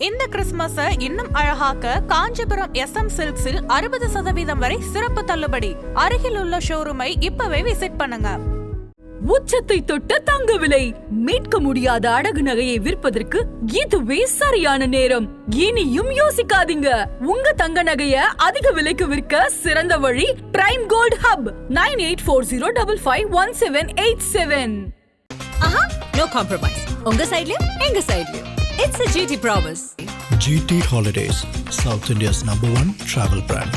இந்த கிறிஸ்துமஸை இன்னும் அழகாக்க காஞ்சிபுரம் SM சில்க்ஸில் 60% வரை சிறப்பு தள்ளுபடி. அருகில் உள்ள ஷோரூமை இப்பவே விசிட் பண்ணுங்க. உச்சத்தை தொட்ட தங்க விலை, மீட்க முடியாத அடகு நகையை விற்பதற்கு இதுவே சரியான நேரம். இனியும் யோசிக்காதீங்க. உங்க தங்க நகைய அதிக விலைக்கு விற்க சிறந்த வழி prime gold hub 9840551787. No compromise. உங்க சைடுலயும் எங்க சைடுலயும். It's a GT promise. GT Holidays, South India's #1 travel brand.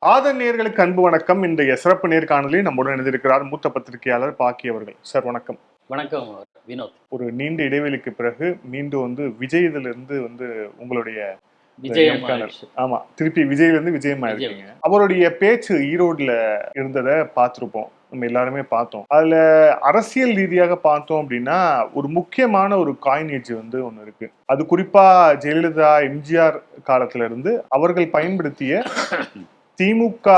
ஆதன் நேயர்களுக்கு அன்பு வணக்கம். இன்றைய சிறப்பு நேர்காணலில் நம்முடன் இணைந்திருக்கிறார் மூத்த பத்திரிகையாளர் பாக்கி அவர்கள். சார் வணக்கம். வணக்கம் வினோத். ஒரு நீண்ட இடைவெளிக்கு பிறகு மீண்டும் விஜயிலிருந்து உங்களுடைய விஜயம். ஆமா, திருப்பி விஜயிலிருந்து விஜயம் ஆயிருக்கீங்க. அவருடைய பேச்சு ஈரோடுல இருந்ததை பார்த்திருப்போம், நம்ம எல்லாருமே பார்த்தோம். அதுல அரசியல் ரீதியாக பார்த்தோம் அப்படின்னா ஒரு முக்கியமான ஒரு காயினேஜ் ஒண்ணு இருக்கு. அது குறிப்பா ஜெயலலிதா எம்ஜிஆர் காலத்துல இருந்து அவர்கள் பயன்படுத்திய திமுக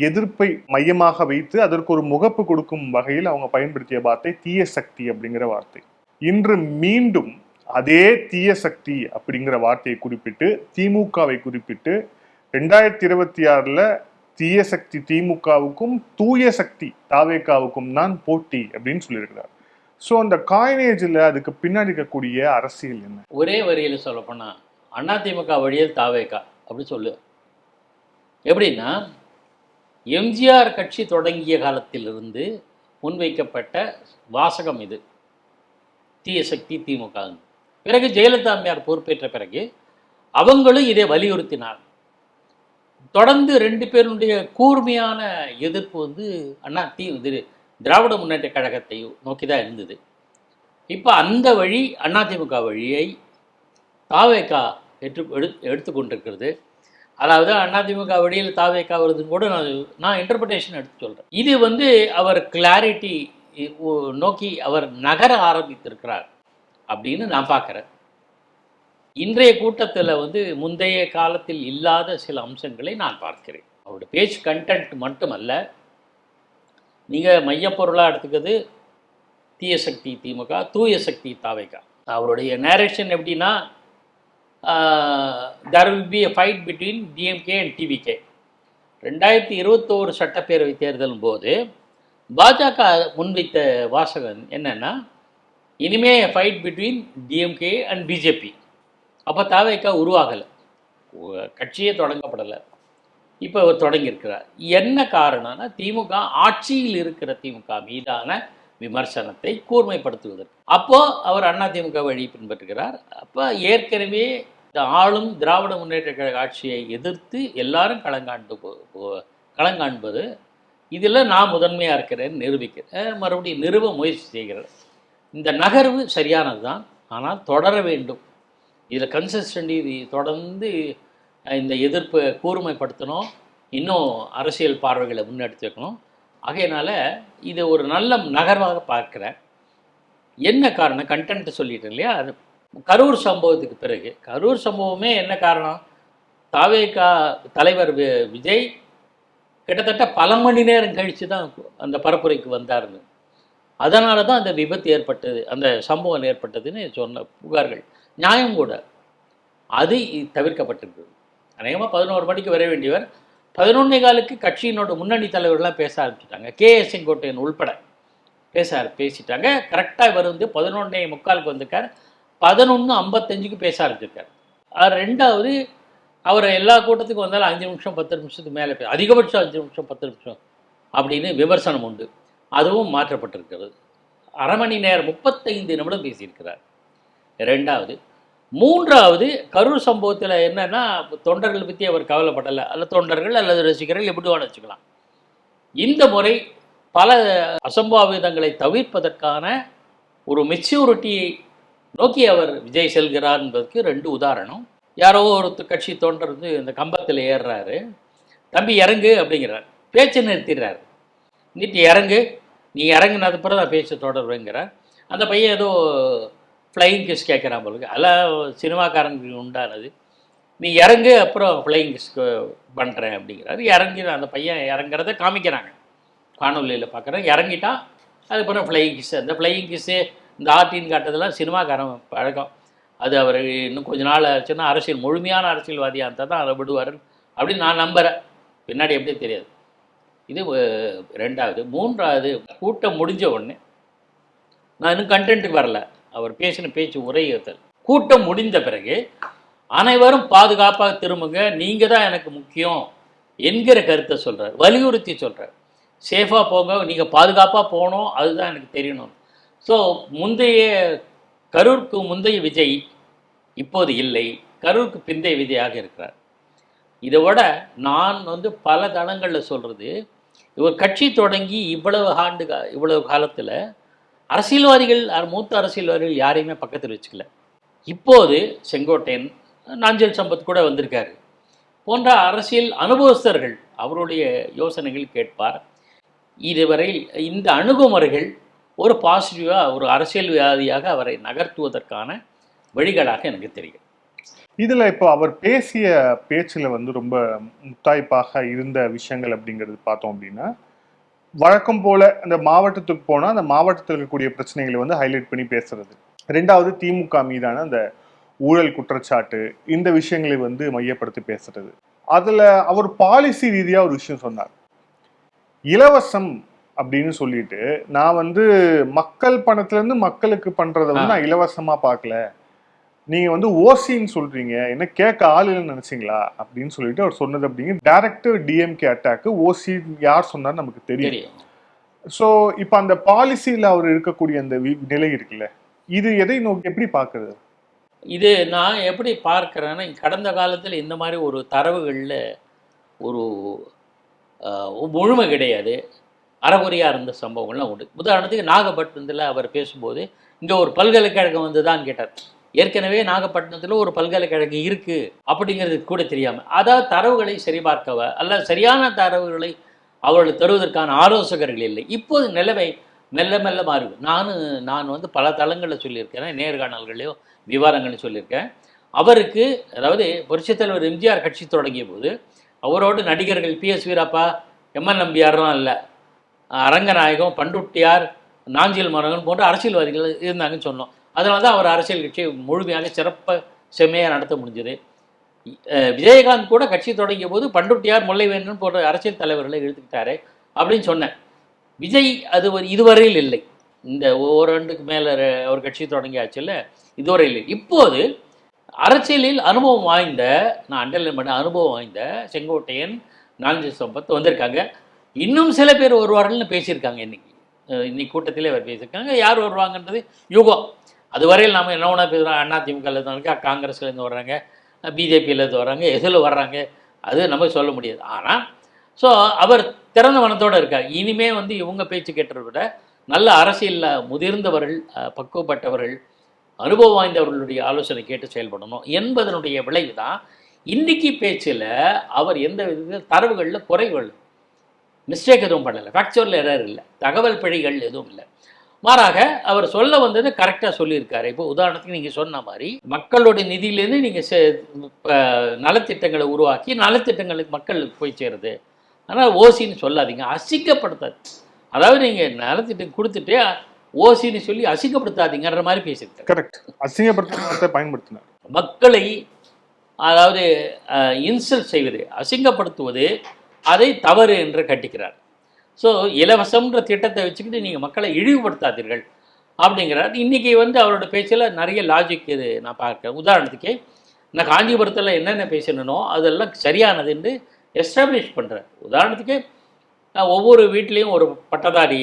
எதிர்ப்பை மையமாக வைத்து அதற்கு ஒரு முகப்பு கொடுக்கும் வகையில் அவங்க பயன்படுத்திய வார்த்தை தீய சக்தி அப்படிங்கிற வார்த்தை. இன்று மீண்டும் அதே தீய சக்தி அப்படிங்கிற வார்த்தையை குறிப்பிட்டு திமுகவை குறிப்பிட்டு 2026 தீய சக்தி திமுகவுக்கும் தூய சக்தி தாவேகாவுக்கும் தான் போட்டி அப்படின்னு சொல்லியிருக்கிறார். ஸோ அந்த காயினேஜில் அதுக்கு பின்னாடி இருக்கக்கூடிய அரசியல் என்ன? ஒரே வரியில் சொல்ல போனா அதிமுக வழியில் தாவேகா அப்படி சொல்லு. எப்படின்னா, எம்ஜிஆர் கட்சி தொடங்கிய காலத்திலிருந்து முன்வைக்கப்பட்ட வாசகம் இது, தீய சக்தி திமுக. பிறகு ஜெயலலிதா அம்மையார் பொறுப்பேற்ற பிறகு அவங்களும் இதை வலியுறுத்தினார். தொடர்ந்து ரெண்டு பேருடைய கூர்மையான எதிர்ப்பு திராவிட முன்னேற்ற கழகத்தை நோக்கி தான் இருந்தது. இப்போ அந்த வழி அதிமுக வழியை தாவேகா எடுத்துக்கொண்டிருக்கிறது. அதாவது அதிமுக வழியில் தாவேகா வருதுன்னு கூட நான் இன்டர்பிரேஷன் எடுத்து சொல்கிறேன். இது அவர் கிளாரிட்டி நோக்கி அவர் நகர ஆரம்பித்திருக்கிறார் அப்படின்னு நான் பார்க்குறேன். இன்றைய கூட்டத்தில் முந்தைய காலத்தில் இல்லாத சில அம்சங்களை நான் பார்க்கிறேன். அவருடைய பேச்சு கண்டென்ட் மட்டுமல்ல, நீங்கள் மையப்பொருளாக எடுத்துக்கிறது தீய சக்தி திமுக, தூய சக்தி தாவேகா. அவருடைய நேரேஷன் எப்படின்னா, there will be a fight between DMK and TVK. 2021 சட்டப்பேரவை தேர்தலும் போது பாஜக முன்வைத்த வாசகம் என்னென்னா, இனிமே fight between DMK and BJP. அப்போ தாவேகா உருவாகலை, கட்சியே தொடங்கப்படலை. இப்போ அவர் தொடங்கியிருக்கிறார். என்ன காரணம்னா, திமுக ஆட்சியில் இருக்கிற திமுக மீதான விமர்சனத்தை கூர்மைப்படுத்துவதற்கு. அப்போது அவர் அதிமுக வழி பின்பற்றுகிறார். அப்போ ஏற்கனவே ஆளும் திராவிட முன்னேற்ற கழக ஆட்சியை எதிர்த்து எல்லாரும் களங்காண்பது, இதில் நான் முதன்மையாக இருக்கிறேன்னு நிரூபிக்கிறேன், மறுபடியும் நிறுவ முயற்சி செய்கிறேன். இந்த நகர்வு சரியானது தான், ஆனால் தொடர வேண்டும். இதில் கன்சிஸ்டன்டி தொடர்ந்து இந்த எதிர்ப்பை கூர்மைப்படுத்தணும், இன்னும் அரசியல் பார்வைகளை முன்னெடுத்து வைக்கணும். ஆகையினால இது ஒரு நல்ல நகர்வாக பார்க்குறேன். என்ன காரணம், கண்டென்ட் சொல்லிட்டேன் இல்லையா. அது கரூர் சம்பவத்துக்கு பிறகு, கரூர் சம்பவமே என்ன காரணம், தாவேகா தலைவர் விஜய் கிட்டத்தட்ட பல மணி நேரம் கழித்து தான் அந்த பரப்புரைக்கு வந்தார்னு. அதனால தான் அந்த விபத்து ஏற்பட்டது, அந்த சம்பவம் ஏற்பட்டதுன்னு சொன்ன புகார்கள் நியாயம் கூட. அது தவிர்க்கப்பட்டிருக்குது. அநேகமாக 11 மணிக்கு வர வேண்டியவர் 11:15 கட்சியினோட முன்னணி தலைவர்கள்லாம் பேச ஆரம்பிச்சிட்டாங்க. KS செங்கோட்டையன் உள்பட பேசிட்டாங்க. கரெக்டாக இவர் 11:45 வந்திருக்கார், 11:55 பேச ஆரம்பிச்சிருக்கார். ரெண்டாவது, அவர் எல்லா கூட்டத்துக்கும் வந்தாலும் 5 நிமிஷம் 10 நிமிஷத்துக்கு மேலே அதிகபட்சம் 5 நிமிஷம் 10 நிமிஷம் அப்படின்னு விமர்சனம் உண்டு. அதுவும் மாற்றப்பட்டிருக்கிறது. அரை மணி நேரம் 35 நிமிடம் பேசியிருக்கிறார். ரெண்டாவது. மூன்றாவது, கரூர் சம்பவத்தில் என்னன்னா, தொண்டர்கள் பற்றி அவர் கவலைப்படலை, அல்லது தொண்டர்கள் அல்லது ரசிகர்கள் எப்படி வேணும் வச்சுக்கலாம். இந்த முறை பல அசம்பாவிதங்களை தவிர்ப்பதற்கான ஒரு மெச்சூரிட்டியை நோக்கி அவர் விஜய் செல்கிறார் என்பதற்கு 2 உதாரணம். யாரோ ஒரு கட்சி தொண்டர் இந்த கம்பத்தில் ஏறுறாரு, தம்பி இறங்கு அப்படிங்கிறார், பேச்சை நிறுத்திடுறாரு. நிறுத்தி இறங்கு, நீ இறங்குனது பிறகு நான் பேச்சை தொடர்வேங்கிறார். அந்த பையன் ஏதோ ஃப்ளையிங் கிஸ் கேட்குறான் போலுக்கு, அதெல்லாம் சினிமாக்காரங்களுக்கு உண்டானது, நீ இறங்கு அப்புறம் ஃப்ளையிங் கிஸ் பண்ணுறேன் அப்படிங்கிறாரு. இறங்கி அந்த பையன் இறங்குறத காமிக்கிறாங்க, காணொலியில் பார்க்குறேன். இறங்கிட்டான், அதுக்கப்புறம் ஃப்ளையிங் கிஸ். அந்த ஃப்ளையிங் கிஸ்ஸு இந்த ஆர்டின்னு காட்டுறதெல்லாம் சினிமாக்காரன் பழக்கம். அது அவர் இன்னும் கொஞ்ச நாள் ஆச்சுன்னா அரசியல் முழுமையான அரசியல்வாதியாக இருந்தால் தான் அதை விடுவார் அப்படின்னு நான் நம்புகிறேன். பின்னாடி எப்படி தெரியாது. இது 2வது. 3வது, கூட்டம் முடிஞ்ச உடனே நான் இன்னும் கண்டென்ட்டுக்கு வரல, அவர் பேசின பேச்சு உரையாற்றல். கூட்டம் முடிந்த பிறகு அனைவரும் பாதுகாப்பாக திரும்புங்க, நீங்கள் தான் எனக்கு முக்கியம் என்கிற கருத்தை சொல்கிறார், வலியுறுத்தி சொல்கிறார். சேஃபாக போங்க, நீங்கள் பாதுகாப்பாக போகணும், அதுதான் எனக்கு தெரியணும். ஸோ கரூருக்கு முந்தைய விஜய் இப்போது இல்லை, கரூருக்கு பிந்தைய விஜயாக இருக்கிறார். இதை விட நான் பல தளங்களில் சொல்கிறது, இவர் கட்சி தொடங்கி இவ்வளவு காலத்தில் அரசியல்வாதிகள், மூத்த அரசியல்வாதிகள் யாரையுமே பக்கத்தில் வச்சுக்கல. இப்போது செங்கோட்டையன், நாஞ்சில் சம்பத் கூட வந்திருக்காரு போன்ற அரசியல் அனுபவஸ்தர்கள் அவருடைய யோசனைகள் கேட்பார். இதுவரை இந்த அணுகுமுறைகள் ஒரு பாசிட்டிவாக ஒரு அரசியல்வாதியாக அவரை நகர்த்துவதற்கான வழிகளாக எனக்கு தெரியும். இதுல இப்போ அவர் பேசிய பேச்சுல ரொம்ப முத்தாய்ப்பாக இருந்த விஷயங்கள் அப்படிங்கிறது பார்த்தோம் அப்படின்னா, வழக்கம் போல அந்த மாவட்டத்துக்கு போனா அந்த மாவட்டத்தில் இருக்கக்கூடிய பிரச்சனைகளை ஹைலைட் பண்ணி பேசுறது. 2வது, திமுக மீதான அந்த ஊழல் குற்றச்சாட்டு, இந்த விஷயங்களை மையப்படுத்தி பேசுறது. அதுல அவர் பாலிசி ரீதியா ஒரு விஷயம் சொன்னார். இலவசம் அப்படின்னு சொல்லிட்டு, நான் மக்கள் பணத்துல இருந்து மக்களுக்கு பண்றதை நான் இலவசமா பார்க்கல, நீங்க ஓசின்னு சொல்றீங்க, என்ன கேட்க ஆள் இல்லைன்னு நினைச்சீங்களா அப்படின்னு சொல்லிட்டு அவர் சொன்னது. அப்படிங்க டைரக்ட் டிஎம்கே அட்டாக்கு ஓசி யார் சொன்னார் நமக்கு தெரியும். ஸோ இப்போ அந்த பாலிசியில் அவர் இருக்கக்கூடிய அந்த நிலை இருக்குல்ல, இது எதை நோக்கி எப்படி பார்க்கறது? இது நான் எப்படி பார்க்குறேன்னா, கடந்த காலத்தில் இந்த மாதிரி ஒரு தரவுகளில் ஒரு முழுமை கிடையாது, அறகுறையாக இருந்த சம்பவங்கள்லாம் உண்டு. உதாரணத்துக்கு நாகப்பட்டினத்தில் அவர் பேசும்போது இங்கே ஒரு பல்கலைக்கழகம் வந்துதான் கேட்டார். ஏற்கனவே நாகப்பட்டினத்தில் ஒரு பல்கலைக்கழகம் இருக்குது அப்படிங்கிறது கூட தெரியாமல், அதாவது தரவுகளை சரிபார்க்கவ அல்ல சரியான தரவுகளை அவர்கள் தருவதற்கான ஆலோசகர்கள் இல்லை. இப்போது நிலவை மெல்ல மெல்ல மாறுது. நான் பல தளங்களில் சொல்லியிருக்கேன், நேர்காணல்களையோ விவாதங்களையும் சொல்லியிருக்கேன். அவருக்கு, அதாவது புரட்சித் தலைவர் எம்ஜிஆர் கட்சி தொடங்கிய போது அவரோடு நடிகர்கள் PS வீரப்பா, MN நம்பியார்லாம் இல்லை, அரங்கநாயகம், பண்டுட்டியார், நாஞ்சில் மரகன் போன்ற அரசியல்வாதிகள் இருந்தாங்கன்னு சொன்னோம். அதனால தான் அவர் அரசியல் கட்சியை முழுமையாக சிறப்பாக செம்மையாக நடத்த முடிஞ்சது. விஜயகாந்த் கூட கட்சி தொடங்கிய போது பண்டுட்டியார், முல்லைவேந்தன் போன்ற அரசியல் தலைவர்களை இழுத்துக்கிட்டாரு அப்படின்னு சொன்னேன். விஜய் அது இதுவரையில் இல்லை. இந்த ஓராண்டுக்கு மேலே அவர் கட்சி தொடங்கியாச்சுல்ல, இதுவரை இல்லை. இப்போது அரசியலில் அனுபவம் வாய்ந்த, நான் அண்டர்லைன் பண்ண அனுபவம் வாய்ந்த செங்கோட்டையன், நாஞ்சில் சம்பத் வந்திருக்காங்க. இன்னும் சில பேர் வருவார்கள்னு பேசியிருக்காங்க. இன்னைக்கு கூட்டத்திலே அவர் பேசியிருக்காங்க. யார் வருவாங்கன்றது யூகம். அதுவரையில் நாம் என்ன ஒன்றா பேசுகிறோம், அதிமுகலேருந்து வராங்க, காங்கிரஸ்லேருந்து வர்றாங்க, பிஜேபியிலேருந்து வர்றாங்க, எதில் வர்றாங்க, அது நம்ம சொல்ல முடியாது. ஆனால் ஸோ அவர் திறந்த மனத்தோடு இருக்கார். இனிமே இவங்க பேச்சு கேட்டதை விட நல்ல அரசியலில் முதிர்ந்தவர்கள், பக்குவப்பட்டவர்கள், அனுபவம் வாய்ந்தவர்களுடைய ஆலோசனை கேட்டு செயல்படணும் என்பதனுடைய விளைவு தான் இன்றைக்கி பேச்சில் அவர் எந்த விதத்தில் தரவுகளில் குறைகள், மிஸ்டேக் எதுவும் பண்ணலை, ஃபேக்சுவல் எரர் இல்லை, தகவல் பிழைகள் எதுவும் இல்லை. மாறாக அவர் சொல்ல வந்தது கரெக்டாக சொல்லியிருக்காரு. இப்போ உதாரணத்துக்கு நீங்கள் சொன்ன மாதிரி மக்களுடைய நிதியிலேருந்து நீங்கள் நலத்திட்டங்களை உருவாக்கி நலத்திட்டங்களுக்கு மக்களுக்கு போய் சேருது. ஆனால் ஓசின்னு சொல்லாதீங்க, அசிங்கப்படுத்தாது. அதாவது நீங்கள் நலத்திட்டம் கொடுத்துட்டு ஓசின்னு சொல்லி அசிங்கப்படுத்தாதீங்கன்ற மாதிரி பேசியிருக்காரு. கரெக்ட், அசிங்கப்படுத்த பயன்படுத்தினார். மக்களை அதாவது இன்சல்ட் செய்வது, அசிங்கப்படுத்துவது, அதை தவறு என்று கட்டிக்கிறார். ஸோ இலவசம்ன்ற திட்டத்தை வச்சுக்கிட்டு நீங்கள் மக்களை இழிவுபடுத்தாதீர்கள் அப்படிங்கிறார். இன்றைக்கி அவரோட பேச்சில் நிறைய லாஜிக் இது நான் பார்க்குறேன். உதாரணத்துக்கு நான் காஞ்சிபுரத்தில் என்னென்ன பேசணுனோ அதெல்லாம் சரியானது என்று எஸ்டாப்ளிஷ் பண்ணுறேன். உதாரணத்துக்கு ஒவ்வொரு வீட்லேயும் ஒரு பட்டதாரி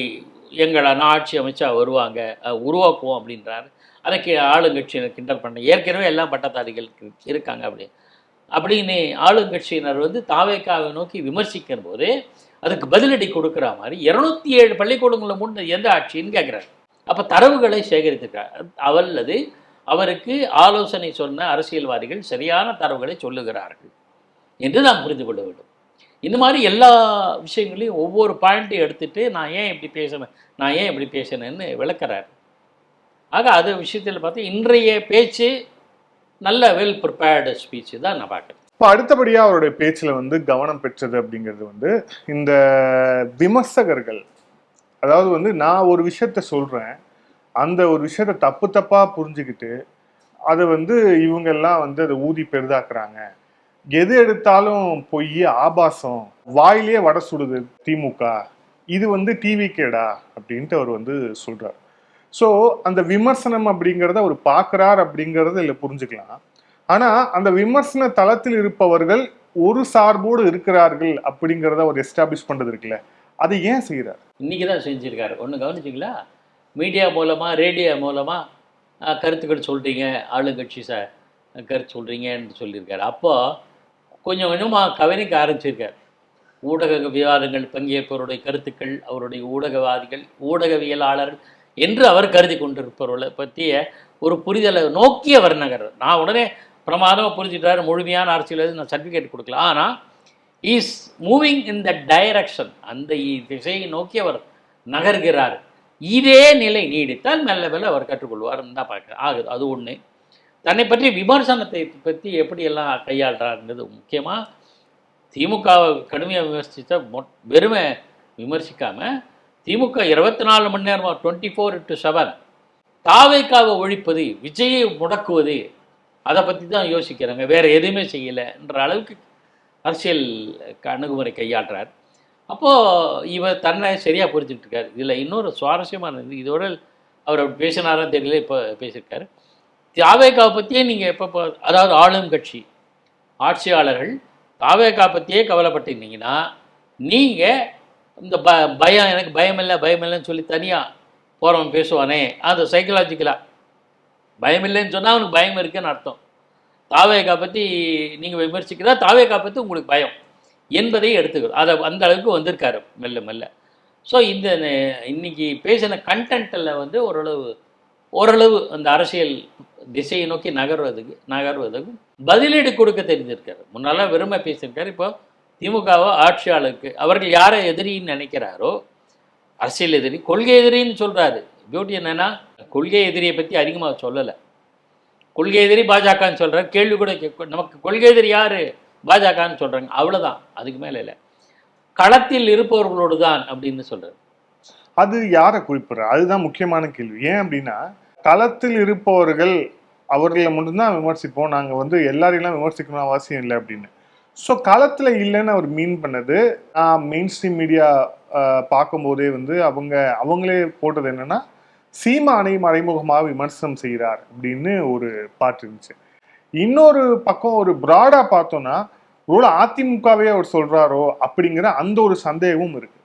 எங்களை ஆட்சி அமைச்சா வருவாங்க, உருவாக்குவோம் அப்படின்றார். அதுக்கு ஆளுங்கட்சியினர் கிண்டல் பண்ண, ஏற்கனவே எல்லாம் பட்டதாரிகள் இருக்காங்க அப்படின்னு ஆளுங்கட்சியினர் தாவேக்காவை நோக்கி விமர்சிக்கிற போது அதுக்கு பதிலடி கொடுக்குற மாதிரி 207 பள்ளிக்கூடங்களை முன் எந்த ஆட்சின்னு கேட்குறாரு. அப்போ தரவுகளை சேகரித்திருக்கார். அல்லது அவருக்கு ஆலோசனை சொன்ன அரசியல்வாதிகள் சரியான தரவுகளை சொல்லுகிறார்கள் என்று நாம் புரிந்து கொள்ள வேண்டும். இந்த மாதிரி எல்லா விஷயங்களையும் ஒவ்வொரு பாயிண்ட்டையும் எடுத்துகிட்டு நான் ஏன் இப்படி பேசினேன்னு விளக்குறாரு. ஆக அது விஷயத்தில் பார்த்து இன்றைய பேச்சு நல்ல வெல் ப்ரிப்பேர்டு ஸ்பீச்சு தான் நான் பார்க்குறேன். இப்போ அடுத்தபடியாக அவருடைய பேச்சில் கவனம் பெற்றது அப்படிங்கிறது இந்த விமர்சகர்கள், அதாவது நான் ஒரு விஷயத்த சொல்கிறேன், அந்த ஒரு விஷயத்த தப்பு தப்பா புரிஞ்சுக்கிட்டு அதை வந்து இவங்க எல்லாம் வந்து அதை ஊதி பெரிதாக்குறாங்க. எது எடுத்தாலும் பொய், ஆபாசம், வாயிலே வடை சுடுது திமுக, இது வந்து டிவிகேடா அப்படின்ட்டு அவர் வந்து சொல்றார். ஸோ அந்த விமர்சனம் அப்படிங்கிறத அவர் பார்க்குறார் அப்படிங்கிறத இல்லை புரிஞ்சுக்கலாம். ஆனா அந்த விமர்சன தளத்தில் இருப்பவர்கள் ஒரு சார்போடு இருக்கிறார்கள் அப்படிங்கிறத அவர் எஸ்டாப்ளிஷ் பண்றது இருக்குல்ல, அதை ஏன் செய்யறார்? இன்னைக்கு தான் செஞ்சிருக்காரு. ஒன்று கவனிச்சிங்களா? மீடியா மூலமா, ரேடியோ மூலமா கருத்துக்கள் சொல்றீங்க, ஆளுங்கட்சி கருத்து சொல்றீங்கன்னு சொல்லியிருக்காரு. அப்போ கொஞ்சம் கொஞ்சமாக கவனிக்க ஆரம்பிச்சிருக்கார். ஊடக விவாதங்கள் பங்கேற்பவருடைய கருத்துக்கள், அவருடைய ஊடகவாதிகள், ஊடகவியலாளர்கள் என்று அவர் கருதி கொண்டிருப்பவர்களை பற்றிய ஒரு புரிதலை நோக்கி அவர் நகர். நான் உடனே பிரமாதமாக புரிஞ்சுட்டாரு, முழுமையான அரசியல் நான் சர்டிஃபிகேட் கொடுக்கல. ஆனால் is moving in the direction, அந்த திசையை நோக்கி அவர் நகர்கிறார். இதே நிலை நீடித்தால் மெல்ல மெல்ல அவர் கற்றுக்கொள்வார்னு தான் பார்க்குறேன். ஆகுது. அது ஒன்று. தன்னை பற்றி விமர்சனத்தை பற்றி எப்படியெல்லாம் கையாளுறாருங்கிறது முக்கியமாக திமுகவை கடுமையாக விமர்சித்த வெறுமை விமர்சிக்காமல் திமுக 24 மணி நேரமாக 24/7 தாவேக்காவை ஒழிப்பது, விஜயை முடக்குவது, அதை பற்றி தான் யோசிக்கிறாங்க, வேறு எதுவுமே செய்யலைன்ற அளவுக்கு அரசியல் அணுகுமுறை கையாளுறார். அப்போது இவர் தன்னை சரியாக புரிஞ்சுக்கிட்டு இருக்காரு. இதில் இன்னொரு சுவாரஸ்யமானது, இதோட அவர் பேசினாரான்னு தெரியல, இப்போ பேசியிருக்காரு. தாவேக்காவை பற்றியே நீங்கள் எப்போ, அதாவது ஆளும் கட்சி ஆட்சியாளர்கள் தாவேக்கா பற்றியே கவலைப்பட்டிருந்தீங்கன்னா, நீங்கள் இந்த பயம், எனக்கு பயமில்லைன்னு சொல்லி தனியாக போகிறவன் பேசுவானே, அந்த சைக்கலாஜிக்கலாக பயமில்லைன்னு சொன்னால் அவனுக்கு பயம் இருக்குன்னு அர்த்தம். தாவேக்கா பற்றி நீங்கள் விமர்சிக்கிறதா, தாவேக்கா பற்றி உங்களுக்கு பயம் என்பதை எடுத்துக்கிறோம். அதை அந்த அளவுக்கு வந்திருக்காரு மெல்ல மெல்ல. ஸோ இந்த இன்னைக்கு பேசின கண்டென்ட்டில் வந்து ஓரளவு அந்த அரசியல் திசையை நோக்கி நகர்வதற்கு பதிலீடு கொடுக்க தெரிஞ்சிருக்காரு. முன்னெல்லாம் வெறுமை பேசியிருக்காரு. இப்போ திமுகவோ ஆட்சியாளருக்கு அவர்கள் யாரை எதிரின்னு நினைக்கிறாரோ, அரசியல் எதிரி, கொள்கை எதிரின்னு சொல்கிறாரு. பியூட்டி என்னென்னா, கொள்கை எதிரியை பற்றி அதிகமாக சொல்லலை. கொள்கை எதிரி பாஜகன்னு சொல்கிறார். கேள்வி கூட நமக்கு கொள்கை எதிரி யார், பாஜகன்னு சொல்கிறாங்க, அவ்வளோதான், அதுக்கு மேலே இல்லை. களத்தில் இருப்பவர்களோடு தான் அப்படின்னு சொல்கிறார். அது யாரை குறிப்பிட்றார்? அதுதான் முக்கியமான கேள்வி. ஏன் அப்படின்னா, களத்தில் இருப்பவர்கள் அவர்களை மட்டும்தான் விமர்சிப்போம், நாங்கள் வந்து எல்லாரையும் விமர்சிக்கணும் அவசியம் இல்லை அப்படின்னு. ஸோ களத்தில் இல்லைன்னு அவர் மீன் பண்ணது, மெயின் ஸ்ட்ரீம் மீடியா பார்க்கும்போதே வந்து அவங்களே போட்டது என்னன்னா, சீமானை மறைமுகமாக விமர்சனம் செய்கிறார் அப்படின்னு ஒரு பாட்டு இருந்துச்சு. இன்னொரு பக்கம் ஒரு பிராடா பார்த்தோம்னா, ஒரு அதிமுகவே அவர் சொல்றாரோ அப்படிங்கிற அந்த ஒரு சந்தேகமும் இருக்கு.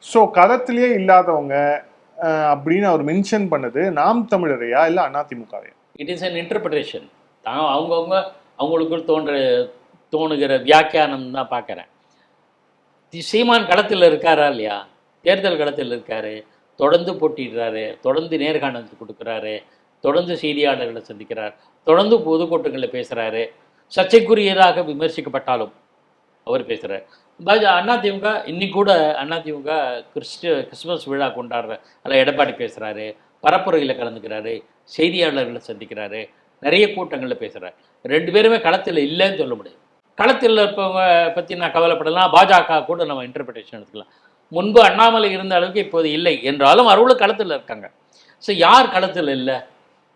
ஸோ களத்திலேயே இல்லாதவங்க அப்படின்னு அவர் மென்ஷன் பண்ணது நாம் தமிழரையா இல்லை அதிமுகவையா? It is an interpretation. அவங்களுக்கு தோணுகிற வியாக்கியானம் தான் பார்க்குறேன். சீமான் களத்தில் இருக்காரா இல்லையா? தேர்தல் களத்தில் இருக்காரு, தொடர்ந்து போட்டிடுறாரு, தொடர்ந்து நேர்காணல் கொடுக்குறாரு, தொடர்ந்து செய்தியாளர்களை சந்திக்கிறார், தொடர்ந்து பொதுக்கூட்டங்களில் பேசுகிறாரு, சர்ச்சைக்குரியதாக விமர்சிக்கப்பட்டாலும் அவர் பேசுகிறார். அதிமுக இன்னைக்கு கூட அதிமுக கிறிஸ்மஸ் விழா கொண்டாடுற அதில் எடப்பாடி பேசுகிறாரு, பரப்புரையில் கலந்துக்கிறாரு, செய்தியாளர்களை சந்திக்கிறாரு, நிறைய கூட்டங்களில் பேசுகிறார். ரெண்டு பேருமே களத்தில் இல்லைன்னு சொல்ல முடியாது. களத்தில் இருப்பவங்க பற்றி நான் கவலைப்படலாம், பாஜக கூட நம்ம இன்டர்பிரேஷன் எடுத்துக்கலாம். முன்பு அண்ணாமலை இருந்த அளவுக்கு இப்போது இல்லை என்றாலும் அவர்களும் களத்தில் இருக்காங்க. ஸோ யார் களத்தில் இல்லை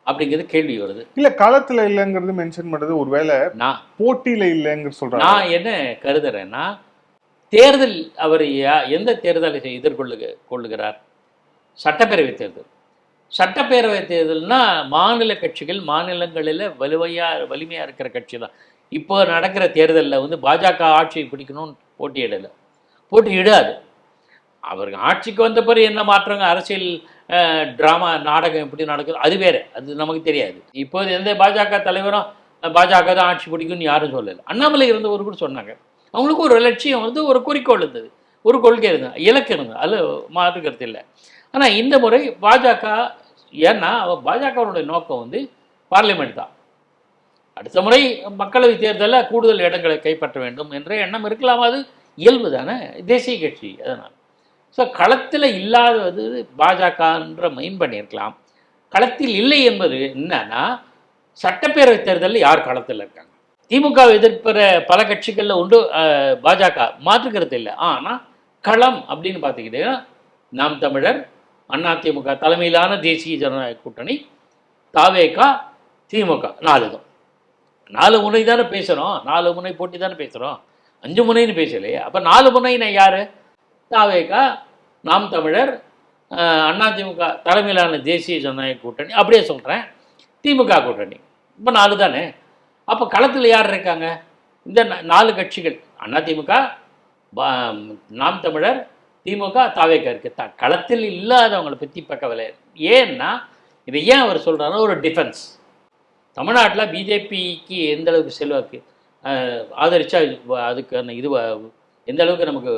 அப்படிங்கிறது கேள்வி வருது. இல்லை, களத்தில் இல்லைங்கிறது மென்ஷன் பண்ணுறது ஒருவேளை நான் போட்டியில் இல்லைங்கிற சொல்கிறேன். நான் என்ன கருதுறேன்னா, தேர்தல் அவர் எந்த தேர்தலை கொள்ளுகிறார்? சட்டப்பேரவை தேர்தல். சட்டப்பேரவை தேர்தல்னா மாநில கட்சிகள் மாநிலங்களில் வலிமையாக இருக்கிற கட்சி தான். இப்போ நடக்கிற தேர்தலில் வந்து பாஜக ஆட்சியை பிடிக்கணும்னு போட்டியிடாது. அவருக்கு ஆட்சிக்கு வந்த பிறகு என்ன மாற்றங்க, அரசியல் ட்ராமா நாடகம் எப்படி நடக்குது அது வேறு, அது நமக்கு தெரியாது. இப்போது எந்த பாஜக தலைவரும் பாஜக தான் ஆட்சி பிடிக்கும்னு யாரும் சொல்லலை. அண்ணாமலை இருந்தவர் கூட சொன்னாங்க. அவங்களுக்கு ஒரு லட்சியம் வந்து, ஒரு குறிக்கோள் இருந்தது, ஒரு கொள்கை இருந்தது, இலக்கு இருந்தது, அதில் மாற்று கருத்து இல்லை. ஆனால் இந்த முறை பாஜக, ஏன்னா பாஜகவுடைய நோக்கம் வந்து பார்லிமெண்ட் தான். அடுத்த முறை மக்களவை தேர்தலில் கூடுதல் இடங்களை கைப்பற்ற வேண்டும் என்ற எண்ணம் இருக்கலாம், அது இயல்பு தானே, தேசிய கட்சி. அதனால் ஸோ களத்தில் இல்லாதது பாஜகன்ற மெயின் பண்ணியிருக்கலாம். களத்தில் இல்லை என்பது என்னன்னா, சட்டப்பேரவை தேர்தலில் யார் களத்தில் இருக்காங்க? திமுக எதிர்க்கிற பல கட்சிகளில் உண்டு, பாஜக மாற்றுக்கிறது இல்லை. ஆனால் களம் அப்படின்னு பார்த்துக்கிட்டீங்கன்னா, நாம் தமிழர், அதிமுக தலைமையிலான தேசிய ஜனநாயக கூட்டணி, தாவேகா, திமுக, 4 தான். 4 முனை தானே பேசுகிறோம், 4 முனை போட்டி தானே பேசுகிறோம், 5 முனைன்னு பேசலையே. அப்போ 4 முனைனா யார்? தாவேகா, நாம் தமிழர், அதிமுக தலைமையிலான தேசிய ஜனநாயக கூட்டணி, அப்படியே சொல்கிறேன், திமுக கூட்டணி. இப்போ 4 தானே. அப்போ களத்தில் யார் இருக்காங்க? இந்த 4 கட்சிகள், அதிமுக, நாம் தமிழர், திமுக, தாவேகா இருக்குது. களத்தில் இல்லாதவங்களை பற்றி பக்கவில்லை. ஏன்னா இதை ஏன் அவர் சொல்கிறாருன்னா, ஒரு டிஃபென்ஸ். தமிழ்நாட்டில் பிஜேபிக்கு எந்த அளவுக்கு செல்வாக்கு ஆதரித்தா அதுக்கான இது எந்த அளவுக்கு நமக்கு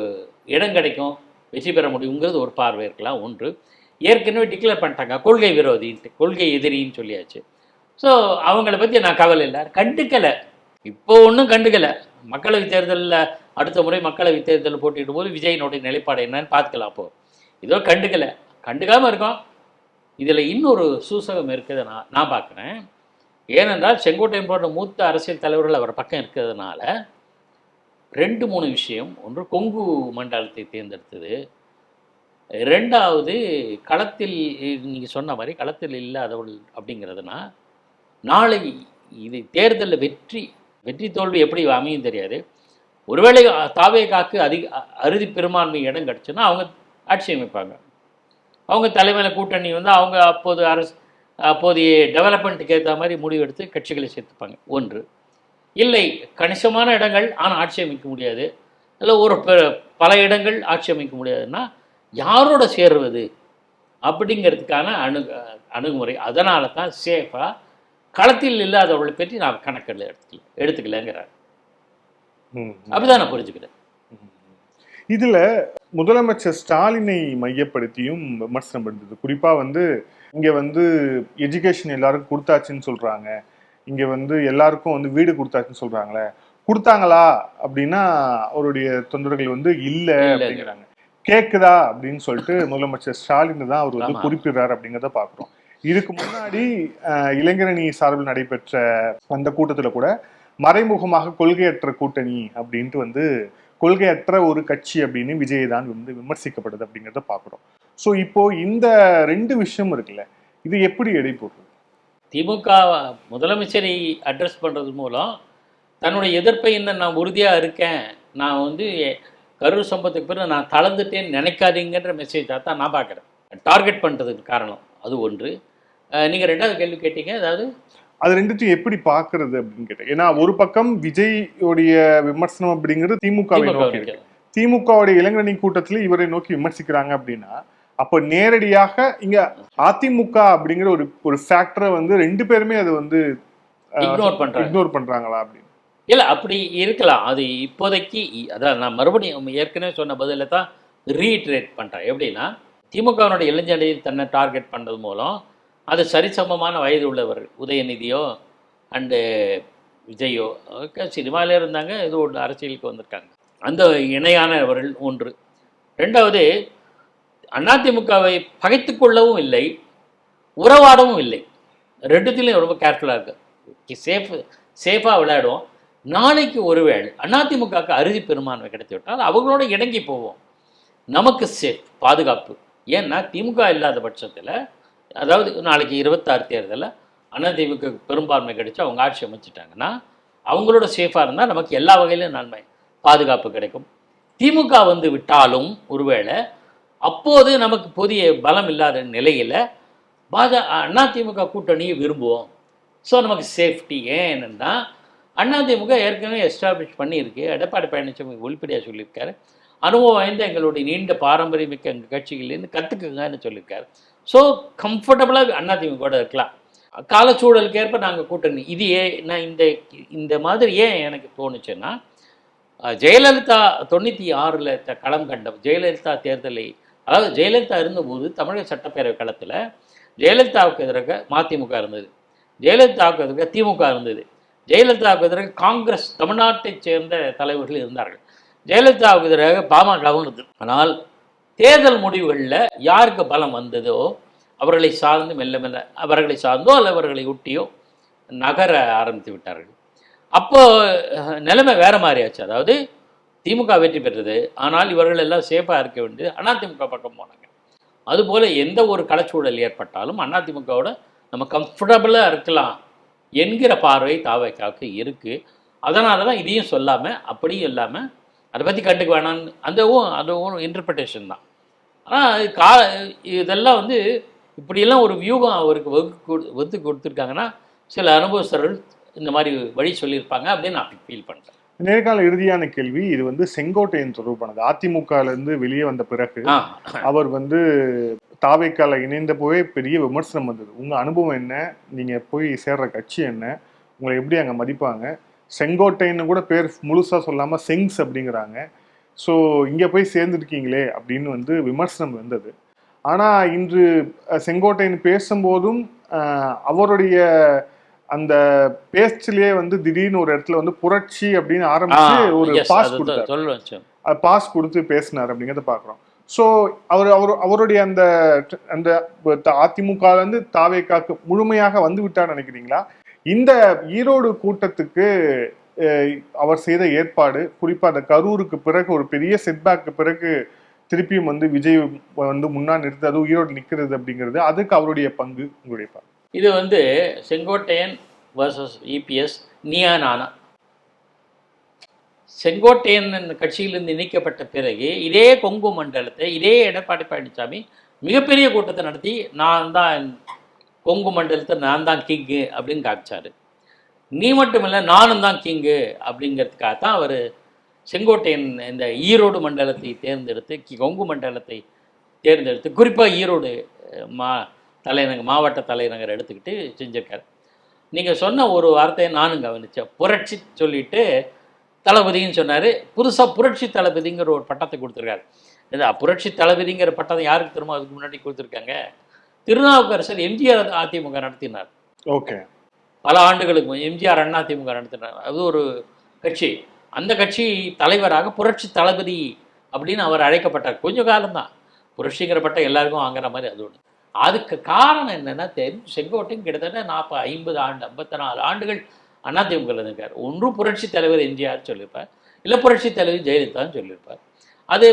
இடம் கிடைக்கும், வெற்றி பெற முடியுங்கிறது ஒரு பார்வை இருக்கலாம். ஒன்று, ஏற்கனவே டிக்ளேர் பண்ணிட்டாங்க கொள்கை விரோதின்ட்டு, கொள்கை எதிரின்னு சொல்லியாச்சு. ஸோ அவங்கள பற்றி நான் கவலை இல்லை, கண்டுக்கலை. இப்போ ஒன்றும் கண்டுக்கலை. மக்களவை தேர்தலில் அடுத்த முறை மக்களவை தேர்தலில் போட்டியிடும் போது விஜயினுடைய நிலைப்பாடு என்னன்னு பார்த்துக்கலாம். அப்போது இதோ கண்டுக்கலை, கண்டுக்காமல் இருக்கோம். இதில் இன்னொரு சூசகம் இருக்குது நான் பார்க்குறேன். ஏனென்றால் செங்கோட்டையன் போன்ற மூத்த அரசியல் தலைவர்கள் அவர் பக்கம் இருக்கிறதுனால 2-3 விஷயம். ஒன்று, கொங்கு மண்டலத்தை தேர்ந்தெடுத்தது. 2வது, களத்தில் நீங்கள் சொன்ன மாதிரி களத்தில் இல்லாதவர்கள் அப்படிங்கிறதுனா, நாளை இது தேர்தலில் வெற்றி தோல்வி எப்படி அமையும் தெரியாது. ஒருவேளை தாவேகாக்கு அறுதி பெரும்பான்மை இடம் கிடச்சுன்னா அவங்க ஆட்சி அமைப்பாங்க. அவங்க தலைமையில் கூட்டணி வந்து அவங்க அப்போதைய டெவலப்மெண்ட்டுக்கு ஏற்ற மாதிரி முடிவெடுத்து கட்சிகளை சேர்த்துப்பாங்க. ஒன்று, இல்லை கணிசமான இடங்கள் ஆனால் ஆட்சி அமைக்க முடியாது, இல்லை ஒரு பல இடங்கள் ஆட்சி அமைக்க முடியாதுன்னா யாரோட சேருவது அப்படிங்கிறதுக்கான அணுகுமுறை. அதனால தான் சேஃபாக களத்தில் இல்லாதவர்களை பற்றி நான் கணக்கில் எடுத்துக்கலங்கிறார். அப்படிதான் நான் புரிஞ்சுக்கிறேன். இதுல முதலமைச்சர் ஸ்டாலினை மையப்படுத்தியும் விமர்சனம் இருந்தது. குறிப்பா வந்து இங்க வந்து எஜுகேஷன் எல்லாருக்கும் கொடுத்தாச்சுன்னு சொல்றாங்க, இங்க வந்து எல்லாருக்கும் வந்து வீடு கொடுத்தாச்சுன்னு சொல்றாங்களே, கொடுத்தாங்களா அப்படின்னா அவருடைய தொண்டர்கள் வந்து இல்ல அப்படிங்கிறாங்க. கேக்குதா அப்படின்னு சொல்லிட்டு முதலமைச்சர் ஸ்டாலின் தான் அவர் வந்து குறிப்பிடுறாரு அப்படிங்கிறத பாக்குறோம். இதுக்கு முன்னாடி இளைஞரணி சார்பில் நடைபெற்ற அந்த கூட்டத்துல கூட மறைமுகமாக கொள்கையற்ற கூட்டணி அப்படின்ட்டு வந்து கொள்கையற்ற ஒரு கட்சி அப்படின்னு விஜய் தான் வந்து விமர்சிக்கப்படுது அப்படிங்கிறத பார்க்குறோம். ஸோ இப்போ இந்த 2 விஷயம் இருக்குல்ல, இது எப்படி எடை போடுறது? திமுக முதலமைச்சரை அட்ரஸ் பண்ணுறது மூலம் தன்னுடைய எதிர்ப்பை இன்னும் நான் உறுதியாக இருக்கேன், நான் வந்து கரூர் சம்பவத்துக்கு பிறகு நான் தளர்ந்துட்டேன்னு நினைக்காதீங்கன்ற மெசேஜ் தான் நான் பார்க்குறேன். டார்கெட் பண்ணுறதுக்கு காரணம் அது ஒன்று. நீங்கள் 2வது கேள்வி கேட்டீங்க, அதாவது அது 2த்தையும் எப்படி பார்க்கறது அப்படின்னு கேட்டேன். ஏன்னா ஒரு பக்கம் விஜய்யோடைய விமர்சனம் அப்படிங்கிறது திமுகவை நோக்கி இருக்கு, திமுகவுடைய இளைஞரணி கூட்டத்தில் இவரை நோக்கி விமர்சிக்கிறாங்க அப்படின்னா, அப்போ நேரடியாக இங்க அதிமுக அப்படிங்கிற ஒரு ஃபேக்டரை வந்து 2 பேருமே அதை வந்து இக்னோர் பண்றாங்களா அப்படின்னு? இல்லை, அப்படி இருக்கலாம். அது இப்போதைக்கு அதான் நான் மறுபடியும் ஏற்கனவே சொன்ன பதில தான் ரீட்ரேட் பண்ணுறேன். எப்படின்னா, திமுகவினுடைய இளைஞரை தன்னை டார்கெட் பண்ணுறது மூலம் அது சரிசமமான வயது உள்ளவர்கள், உதயநிதியோ அண்டு விஜயோ சினிமாவிலே இருந்தாங்க, இது ஒன்று அரசியலுக்கு வந்திருக்காங்க, அந்த இணையானவர்கள் ஒன்று. 2வது, அதிமுகவை பகைத்து கொள்ளவும் இல்லை, உறவாடவும் இல்லை. 2த்திலையும் ரொம்ப கேர்ஃபுல்லாக இருக்கு. சேஃபாக விளையாடுவோம். நாளைக்கு ஒருவேளை அதிமுகவுக்கு அறுதி பெரும்பான்மை கிடைத்து விட்டால் அவங்களோட இணங்கி போவோம், நமக்கு சேஃப், பாதுகாப்பு. ஏன்னா திமுக இல்லாத பட்சத்தில், அதாவது நாளைக்கு 26 தேர்தலில் அதிமுக பெரும்பான்மை கிடைச்சி அவங்க ஆட்சி அமைச்சிட்டாங்கன்னா அவங்களோட சேஃபாக இருந்தால் நமக்கு எல்லா வகையிலும் நன்மை, பாதுகாப்பு கிடைக்கும். திமுக வந்து விட்டாலும் ஒருவேளை அப்போது நமக்கு புதிய பலம் இல்லாத நிலையில் அதிமுக கூட்டணியை விரும்புவோம். ஸோ நமக்கு சேஃப்டி. ஏன்னா அதிமுக ஏற்கனவே எஸ்டாப்ளிஷ் பண்ணியிருக்கு. எடப்பாடி பழனிசாமி வெளிப்படையாக சொல்லியிருக்காரு, அனுபவம் வாய்ந்த எங்களுடைய நீண்ட பாரம்பரியமிக்க எங்கள் கட்சிகள்லேருந்து கற்றுக்குங்கன்னு சொல்லியிருக்காரு. ஸோ கம்ஃபர்டபுளாக அதிமுக இருக்கலாம். காலச்சூழலுக்கு ஏற்ப நாங்கள் கூட்டணி. இது நான் இந்த மாதிரி ஏன் எனக்கு தோணுச்சுன்னா, ஜெயலலிதா 96ல் களம் கண்ட ஜெயலலிதா தேர்தலை, அதாவது ஜெயலலிதா இருந்தபோது தமிழக சட்டப்பேரவை களத்தில் ஜெயலலிதாவுக்கு எதிராக மதிமுக இருந்தது, ஜெயலலிதாவுக்கு எதிராக திமுக இருந்தது, ஜெயலலிதாவுக்கு எதிராக காங்கிரஸ் தமிழ்நாட்டைச் சேர்ந்த தலைவர்கள் இருந்தார்கள், ஜெயலலிதாவுக்கு எதிராக பாமகவும் இருந்தது. ஆனால் தேர்தல் முடிவுகளில் யாருக்கு பலம் வந்ததோ அவர்களை சார்ந்து மெல்ல அவர்களை சார்ந்தோ அல்ல அவர்களை ஒட்டியோ நகர ஆரம்பித்து விட்டார்கள். அப்போது நிலைமை வேறு மாதிரி ஆச்சு. அதாவது திமுக வெற்றி பெற்றது, ஆனால் இவர்கள் எல்லாம் சேஃபாக இருக்க வேண்டியது அதிமுக பக்கம் போனாங்க. அதுபோல் எந்த ஒரு களச்சூழல் ஏற்பட்டாலும் அதிமுகவோட நம்ம கம்ஃபர்டபுளாக இருக்கலாம் என்கிற பார்வை தாவேக்காவுக்கு இருக்குது. அதனால தான் இதையும் சொல்லாமல் அப்படியும் இல்லாமல் அதை பற்றி கண்டுக்க வேணான்னு அதுவும் இன்டர்பிரிட்டேஷன் தான். ஆனால் இதெல்லாம் வந்து இப்படியெல்லாம் ஒரு வியூகம் அவருக்கு வகுத்து கொடுத்துருக்காங்கன்னா சில அனுபவஸ்தர்கள் இந்த மாதிரி வழி சொல்லியிருப்பாங்க அப்படின்னு நான் ஃபீல் பண்ணுறேன். நேர்கால இறுதியான கேள்வி, இது வந்து செங்கோட்டையன் தொடர்பானது. அதிமுகலேருந்து வெளியே வந்த பிறகு அவர் வந்து தாவேக்கால இணைந்த போவே பெரிய விமர்சனம் வந்தது. உங்கள் அனுபவம் என்ன, நீங்கள் போய் சேர்ற கட்சி என்ன, உங்களை எப்படி அங்கே மதிப்பாங்க, செங்கோட்டைன்னு கூட பேர் முழுசாக சொல்லாமல் செங்ஸ் அப்படிங்கிறாங்க, ஸோ இங்கே போய் சேர்ந்துருக்கீங்களே அப்படின்னு வந்து விமர்சனம் வந்தது. ஆனால் இன்று செங்கோட்டையன் பேசும்போதும் அவருடைய அந்த பேச்சிலேயே வந்து திடீர்னு ஒரு இடத்துல வந்து புரட்சி அப்படின்னு ஆரம்பிச்சு ஒரு பாஸ் கொடுத்து பேசினார் அப்படிங்கிறத பார்க்குறோம். ஸோ அவருடைய அந்த அந்த அதிமுகலேருந்து தாவேக்காக்கு முழுமையாக வந்து விட்டார் நினைக்கிறீங்களா? இந்த ஈரோடு கூட்டத்துக்கு அவர் செய்த ஏற்பாடு, குறிப்பாக அந்த கரூருக்கு பிறகு ஒரு பெரிய செட்பேக்கு பிறகு திருப்பியும் வந்து விஜய் வந்து முன்னாடி நிறுத்து அதுவும் ஈரோடு நிற்கிறது அப்படிங்கிறது, அதுக்கு அவருடைய பங்கு உங்களுடைய பங்கு? இது வந்து செங்கோட்டையன் வர்சஸ் இபிஎஸ் நீயா நானா. செங்கோட்டையன் கட்சியிலிருந்து நீக்கப்பட்ட பிறகு இதே கொங்கு மண்டலத்தை இதே எடப்பாடி பழனிசாமி மிகப்பெரிய கூட்டத்தை நடத்தி நான் தான் கொங்கு மண்டலத்தை நான் தான் கிங்கு அப்படின்னு காமிச்சார். நீ மட்டும் இல்லை நானும் தான் கிங்கு அப்படிங்கிறதுக்காகத்தான் அவர் செங்கோட்டையன் இந்த ஈரோடு மண்டலத்தை தேர்ந்தெடுத்து கொங்கு மண்டலத்தை தேர்ந்தெடுத்து குறிப்பாக ஈரோடு மாவட்ட தலைநகர் எடுத்துக்கிட்டு செஞ்சுருக்கார். நீங்கள் சொன்ன ஒரு வார்த்தையை நானும் கவனித்தேன். புரட்சி சொல்லிட்டு தளபதின்னு சொன்னார். புதுசாக புரட்சி தளபதிங்கிற ஒரு பட்டத்தை கொடுத்துருக்காரு. இந்த புரட்சி தளபதிங்கிற பட்டம் யாருக்கு திரும்ப அதுக்கு முன்னாடி கொடுத்துருக்காங்க? திருநாவுக்கரசர் எம்ஜிஆர் அதிமுக நடத்தினார். ஓகே, பல ஆண்டுகளுக்கு எம்ஜிஆர் அதிமுக நடத்தினார். அது ஒரு கட்சி. அந்த கட்சி தலைவராக புரட்சி தளபதி அப்படின்னு அவர் அழைக்கப்பட்டார். கொஞ்சம் காலம்தான் புரட்சிங்கிற பட்டம் எல்லாருக்கும் வாங்குற மாதிரி. அது ஒன்று. அதுக்கு காரணம் என்னென்னா, செங்கோட்டையும் கிட்டத்தட்ட 54 ஆண்டுகள் அதிமுகவில் இருக்கார். ஒன்று புரட்சி தலைவர் எம்ஜிஆர் சொல்லியிருப்பார், இல்லை புரட்சி தலைவர் ஜெயலலிதான்னு சொல்லியிருப்பார். அது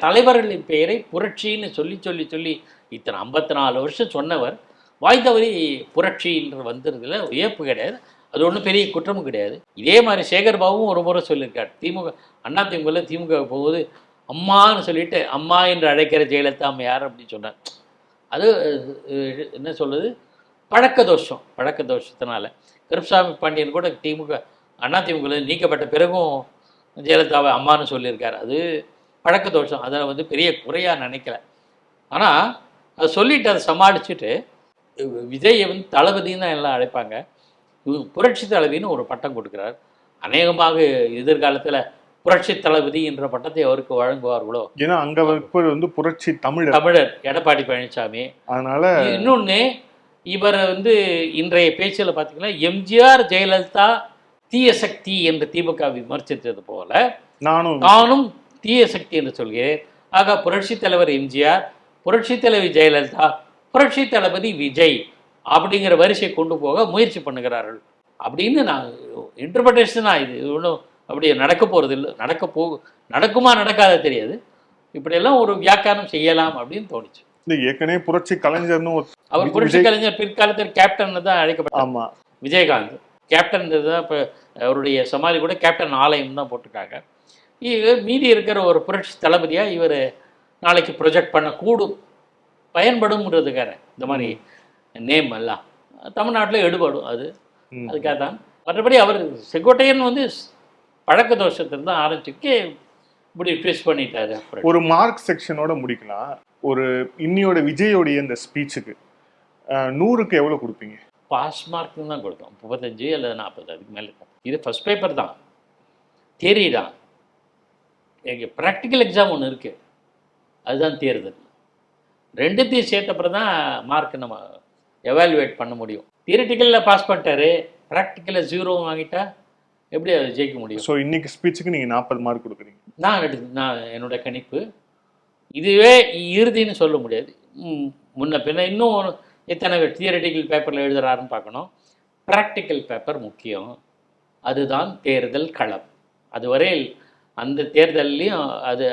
தலைவர்களின் பெயரை புரட்சின்னு சொல்லி சொல்லி சொல்லி இத்தனை 54 வருஷம் சொன்னவர் வாய்ந்தவரி புரட்சின்ற வந்துறதுல வியப்பு கிடையாது. அது ஒன்றும் பெரிய குற்றமும் கிடையாது. இதே மாதிரி சேகர்பாபுவும் ஒரு முறை சொல்லியிருக்கார். அதிமுகவில் திமுக போகுது அம்மான்னு சொல்லிட்டு அம்மா என்று அழைக்கிற ஜெயலலிதா அம்மையார் அப்படின்னு சொன்னார். அது என்ன சொல்லுது, பழக்க தோஷத்தினால. கருப்பசாமி பாண்டியன் கூட அதிமுகவில் நீக்கப்பட்ட பிறகும் ஜெயலலிதாவை அம்மானு சொல்லியிருக்கார். அது பழக்க தோஷம். அதில் வந்து பெரிய குறையாக நினைக்கல. ஆனால் அதை சொல்லிட்டு அதை சமாளிச்சுட்டு விஜயை வந்து தளபதின்னு தான் எல்லாம் அழைப்பாங்க, புரட்சி தளபதினு ஒரு பட்டம் கொடுக்குறார். அநேகமாக எதிர்காலத்தில் புரட்சி தளபதி என்ற பட்டத்தை அவருக்கு வழங்குவார்களோ. ஏன்னா அங்கே வந்து புரட்சி தமிழர் எடப்பாடி பழனிசாமி. அதனால இன்னொன்று, இவர் வந்து இன்றைய பேச்சில் பார்த்தீங்கன்னா எம்ஜிஆர் ஜெயலலிதா தீய சக்தி என்று திமுக விமர்சித்தது போல நானும் தீய சக்தி என்று சொல்கிறேன். ஆக புரட்சி தலைவர் எம்ஜிஆர், புரட்சி தலைவி ஜெயலலிதா, புரட்சி தளபதி விஜய் அப்படிங்கிற வரிசையை கொண்டு போக முயற்சி பண்ணுகிறார்கள் அப்படின்னு நான் இன்டர்பிரேஷனாக. இது ஒன்றும் அப்படி நடக்க போகிறது இல்லை. நடக்குமா நடக்காத தெரியாது. இப்படியெல்லாம் ஒரு வியாக்கியானம் செய்யலாம் அப்படின்னு தோணுச்சு. ஏற்கனவே புரட்சி கலைஞர்னு அவர் புரட்சி கலைஞர் பிற்காலத்தில் கேப்டன் தான் அழைக்கப்பட்டார். ஆமாம், விஜயகாந்த் கேப்டன் தான். இப்போ அவருடைய சமாளி கூட கேப்டன் ஆலயம் தான் போட்டிருக்காங்க. மீதி இருக்கிற ஒரு புரட்சி தளபதியாக இவர் நாளைக்கு ப்ரொஜெக்ட் பண்ணக்கூடும், பயன்படும்ன்றதுக்காக இந்த மாதிரி நேம் எல்லாம் தமிழ்நாட்டில் எடுபடும். அதுக்காக தான். மற்றபடி அவர் செங்கோட்டையன் வந்து பழக்க தோஷத்தில் தான் ஆரம்பிச்சுக்கு இப்படி ட்விஸ்ட் பண்ணிட்டாரு. ஒரு மார்க் செக்ஷனோட முடிக்கலாம். ஒரு இன்னியோட விஜயோடைய இந்த ஸ்பீச்சுக்கு 100க்கு எவ்வளோ கொடுப்பீங்க? பாஸ் மார்க்னு தான் கொடுத்தோம். 35 அல்லது 40, அதுக்கு மேலே. இது ஃபஸ்ட் பேப்பர் தான், தியரி தான். எங்கள் ப்ராக்டிக்கல் எக்ஸாம் ஒன்று இருக்குது, அதுதான் தேர்தல். ரெண்டுத்தையும் சேர்த்தப்பறம் தான் மார்க் நம்ம எவாலுவேட் பண்ண முடியும். தியரிட்டிக்கலில் பாஸ் பண்ணிட்டாரு, ப்ராக்டிக்கலில் 0 வாங்கிட்டா எப்படி அதை ஜெயிக்க முடியும்? ஸோ இன்னைக்கு ஸ்பீச்சுக்கு நீங்கள் 40 மார்க் கொடுக்குறீங்க. நான் என்னோட கணிப்பு. இதுவே இறுதின்னு சொல்ல முடியாது. முன்ன பின்ன இன்னும் எத்தனை தியரிட்டிக்கல் பேப்பரில் எழுதுறாருன்னு பார்க்கணும். ப்ராக்டிக்கல் பேப்பர் முக்கியம். அதுதான் தேர்தல் களம். அதுவரையில் அந்த தேர்தல்லையும்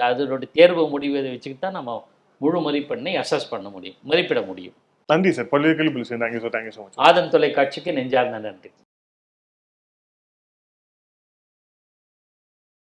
அதனுடைய தேர்வு முடிவை வச்சுக்கிட்டு தான் நம்ம முழு மதிப்பெண்ணை அசஸ் பண்ண முடியும், மதிப்பிட முடியும். நன்றி சார். பல்வேறு கேள்வி தேங்க்யூ ஸோ மச். ஆதன் தொலைக்காட்சிக்கு நெஞ்சார்ந்த நன்றி.